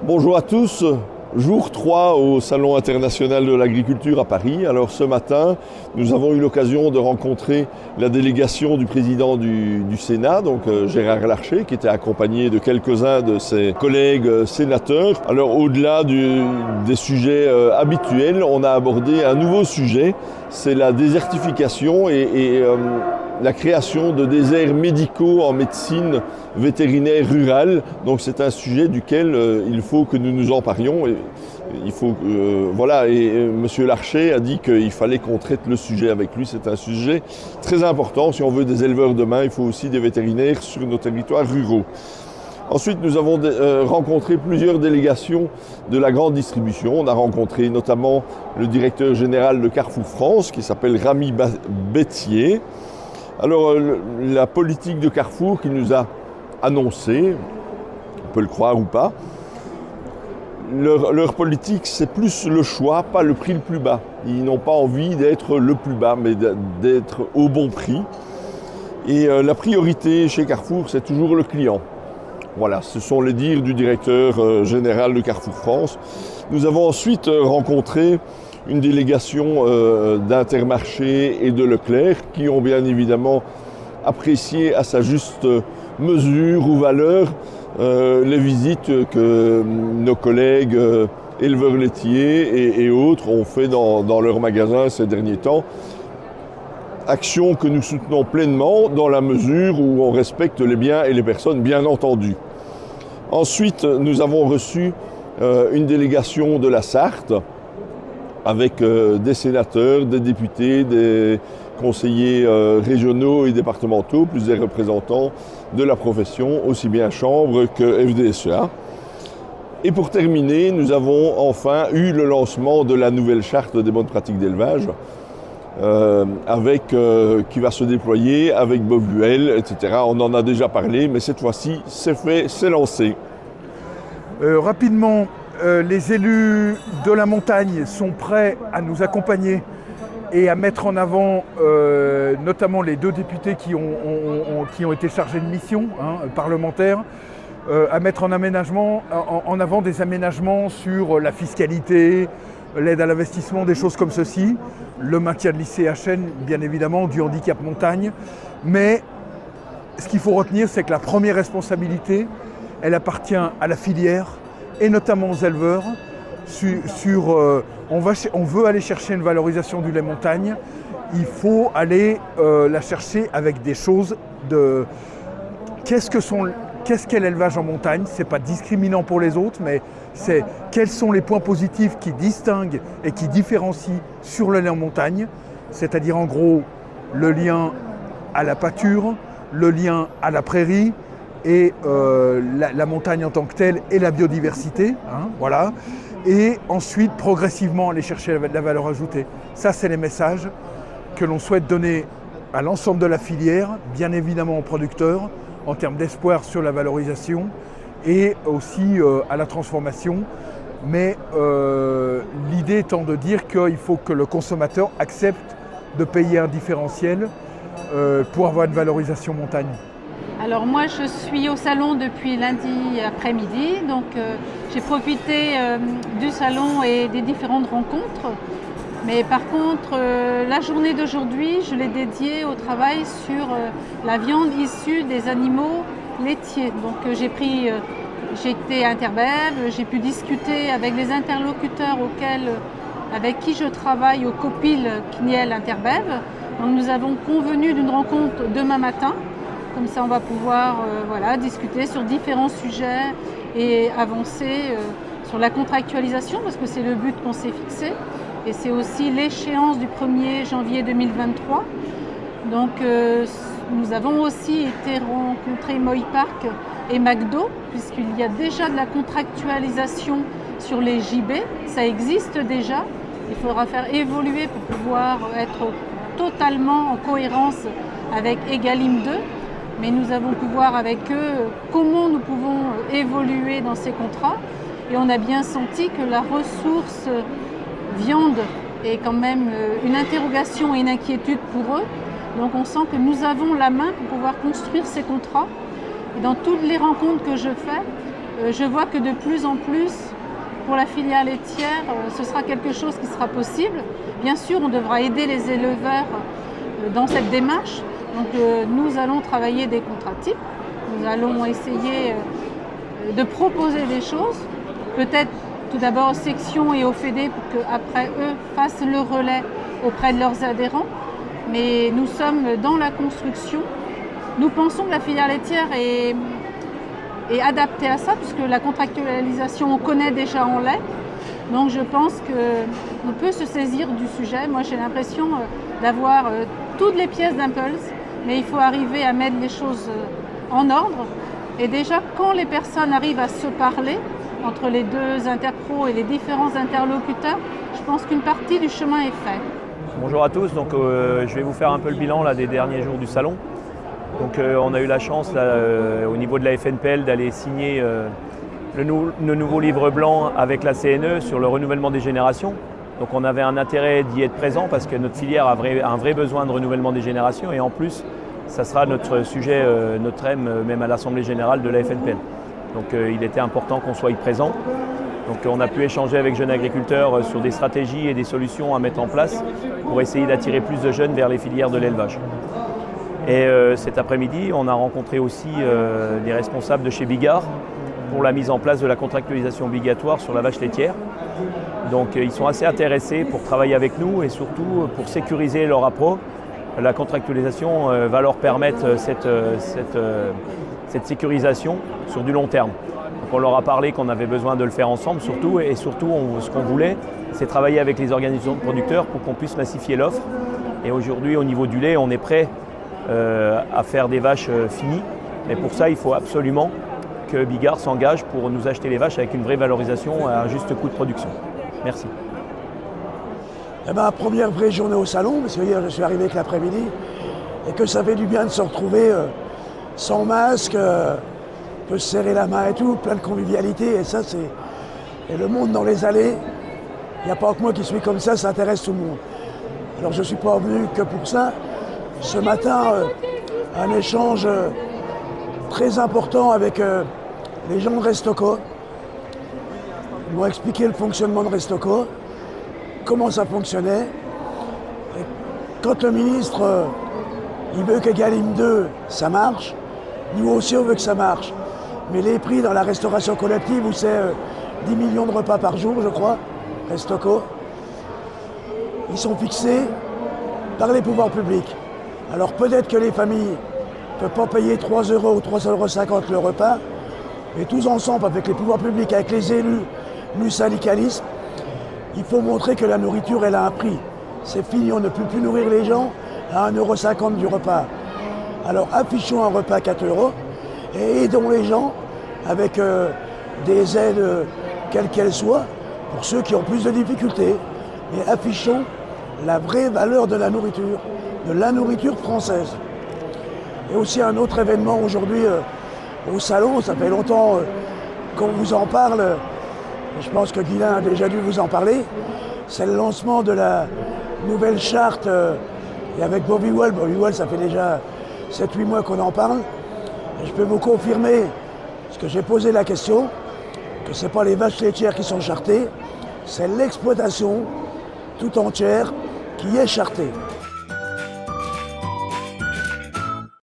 Bonjour à tous, jour 3 au Salon international de l'agriculture à Paris. Alors ce matin, nous avons eu l'occasion de rencontrer la délégation du président du Sénat, donc Gérard Larcher, qui était accompagné de quelques-uns de ses collègues sénateurs. Alors au-delà des sujets habituels, on a abordé un nouveau sujet, c'est la désertification et la création de déserts médicaux en médecine vétérinaire rurale. Donc c'est un sujet duquel il faut que nous nous emparions. Et M. Larcher a dit qu'il fallait qu'on traite le sujet avec lui. C'est un sujet très important. Si on veut des éleveurs demain, il faut aussi des vétérinaires sur nos territoires ruraux. Ensuite, nous avons rencontré plusieurs délégations de la grande distribution. On a rencontré notamment le directeur général de Carrefour France, qui s'appelle Rami Bettier. Alors, la politique de Carrefour qui nous a annoncé, on peut le croire ou pas, leur politique, c'est plus le choix, pas le prix le plus bas. Ils n'ont pas envie d'être le plus bas, mais d'être au bon prix. Et la priorité chez Carrefour, c'est toujours le client. Voilà, ce sont les dires du directeur général de Carrefour France. Nous avons ensuite rencontré une délégation d'Intermarché et de Leclerc qui ont bien évidemment apprécié à sa juste mesure ou valeur les visites que nos collègues éleveurs laitiers et autres ont fait dans leurs magasins ces derniers temps. Action que nous soutenons pleinement dans la mesure où on respecte les biens et les personnes, bien entendu. Ensuite, nous avons reçu une délégation de la Sarthe avec des sénateurs, des députés, des conseillers régionaux et départementaux, plus des représentants de la profession, aussi bien Chambre que FDSEA. Et pour terminer, nous avons enfin eu le lancement de la nouvelle charte des bonnes pratiques d'élevage, qui va se déployer avec Bob Buell, etc. On en a déjà parlé, mais cette fois-ci, c'est fait, c'est lancé. Rapidement, les élus de la montagne sont prêts à nous accompagner et à mettre en avant notamment les deux députés qui ont été chargés de mission parlementaire, à mettre en avant des aménagements sur la fiscalité, l'aide à l'investissement, des choses comme ceci, le maintien de l'ICHN, bien évidemment, du handicap montagne. Mais ce qu'il faut retenir, c'est que la première responsabilité, elle appartient à la filière et notamment aux éleveurs. On veut aller chercher une valorisation du lait montagne, il faut aller la chercher avec des choses de... Qu'est-ce qu'est l'élevage en montagne? Ce n'est pas discriminant pour les autres, mais c'est quels sont les points positifs qui distinguent et qui différencient sur le lait en montagne, c'est-à-dire en gros le lien à la pâture, le lien à la prairie et la montagne en tant que telle et la biodiversité, voilà. Et ensuite progressivement aller chercher la valeur ajoutée. Ça, c'est les messages que l'on souhaite donner à l'ensemble de la filière, bien évidemment aux producteurs, en termes d'espoir sur la valorisation et aussi à la transformation. Mais l'idée étant de dire qu'il faut que le consommateur accepte de payer un différentiel pour avoir une valorisation montagne. Alors moi je suis au salon depuis lundi après-midi, donc j'ai profité du salon et des différentes rencontres. Mais par contre, la journée d'aujourd'hui, je l'ai dédiée au travail sur la viande issue des animaux laitiers. Donc j'ai été interbev, j'ai pu discuter avec les interlocuteurs avec qui je travaille au COPIL CNIEL Interbev. Donc nous avons convenu d'une rencontre demain matin. Comme ça, on va pouvoir discuter sur différents sujets et avancer sur la contractualisation, parce que c'est le but qu'on s'est fixé. Et c'est aussi l'échéance du 1er janvier 2023. Donc nous avons aussi été rencontrer Moïparc et McDo, puisqu'il y a déjà de la contractualisation sur les JB. Ça existe déjà. Il faudra faire évoluer pour pouvoir être totalement en cohérence avec Egalim 2. Mais nous avons pu voir avec eux comment nous pouvons évoluer dans ces contrats. Et on a bien senti que la ressource viande est quand même une interrogation et une inquiétude pour eux. Donc on sent que nous avons la main pour pouvoir construire ces contrats. Et dans toutes les rencontres que je fais, je vois que de plus en plus, pour la filière laitière, ce sera quelque chose qui sera possible. Bien sûr, on devra aider les éleveurs dans cette démarche. Donc nous allons travailler des contrats types. Nous allons essayer de proposer des choses, peut-être tout d'abord aux sections et aux fédés pour qu'après eux fassent le relais auprès de leurs adhérents. Mais nous sommes dans la construction. Nous pensons que la filière laitière est adaptée à ça, puisque la contractualisation, on connaît déjà en lait. Donc je pense qu'on peut se saisir du sujet. Moi j'ai l'impression d'avoir toutes les pièces d'Impulse, mais il faut arriver à mettre les choses en ordre. Et déjà, quand les personnes arrivent à se parler entre les deux interpros et les différents interlocuteurs, je pense qu'une partie du chemin est fait. Bonjour à tous, donc, je vais vous faire un peu le bilan là, des derniers jours du salon. Donc, on a eu la chance là, au niveau de la FNPL d'aller signer le nouveau livre blanc avec la CNE sur le renouvellement des générations. Donc on avait un intérêt d'y être présent parce que notre filière a un vrai besoin de renouvellement des générations et en plus ça sera notre sujet, notre thème même à l'Assemblée Générale de la FNPL. Donc il était important qu'on soit y présent. Donc on a pu échanger avec jeunes agriculteurs sur des stratégies et des solutions à mettre en place pour essayer d'attirer plus de jeunes vers les filières de l'élevage. Et cet après-midi, on a rencontré aussi des responsables de chez Bigard pour la mise en place de la contractualisation obligatoire sur la vache laitière. Donc ils sont assez intéressés pour travailler avec nous et surtout pour sécuriser leur appro. La contractualisation va leur permettre cette sécurisation sur du long terme. Donc on leur a parlé qu'on avait besoin de le faire ensemble surtout et surtout ce qu'on voulait, c'est travailler avec les organisations de producteurs pour qu'on puisse massifier l'offre. Et aujourd'hui au niveau du lait, on est prêt à faire des vaches finies. Mais pour ça, il faut absolument que Bigard s'engage pour nous acheter les vaches avec une vraie valorisation à un juste coût de production. Merci. Eh ben, première vraie journée au salon, parce que hier je suis arrivé avec l'après-midi, et que ça fait du bien de se retrouver sans masque, peut se serrer la main et tout, plein de convivialité, et ça c'est... Et le monde dans les allées, il n'y a pas que moi qui suis comme ça intéresse tout le monde. Alors je ne suis pas venu que pour ça. Ce matin, un échange très important avec les gens de Restocco. Ils m'ont expliqué le fonctionnement de Restocco, comment ça fonctionnait. Et quand le ministre il veut que Galim 2, ça marche, nous aussi on veut que ça marche. Mais les prix dans la restauration collective, où c'est 10 millions de repas par jour, je crois, Restocco, ils sont fixés par les pouvoirs publics. Alors peut-être que les familles ne peuvent pas payer 3 € ou 3,50 € le repas, mais tous ensemble, avec les pouvoirs publics, avec les élus, le syndicalisme, il faut montrer que la nourriture, elle a un prix. C'est fini, on ne peut plus nourrir les gens à 1,50 € du repas. Alors affichons un repas à 4 € et aidons les gens avec des aides, quelles qu'elles soient, pour ceux qui ont plus de difficultés. Mais affichons la vraie valeur de la nourriture française. Et aussi un autre événement aujourd'hui au salon, ça fait longtemps qu'on vous en parle, je pense que Guylain a déjà dû vous en parler, c'est le lancement de la nouvelle charte, et avec Bobby Wall, ça fait déjà 7-8 mois qu'on en parle, et je peux vous confirmer, parce que j'ai posé la question, que ce n'est pas les vaches laitières qui sont chartées, c'est l'exploitation tout entière qui est chartée.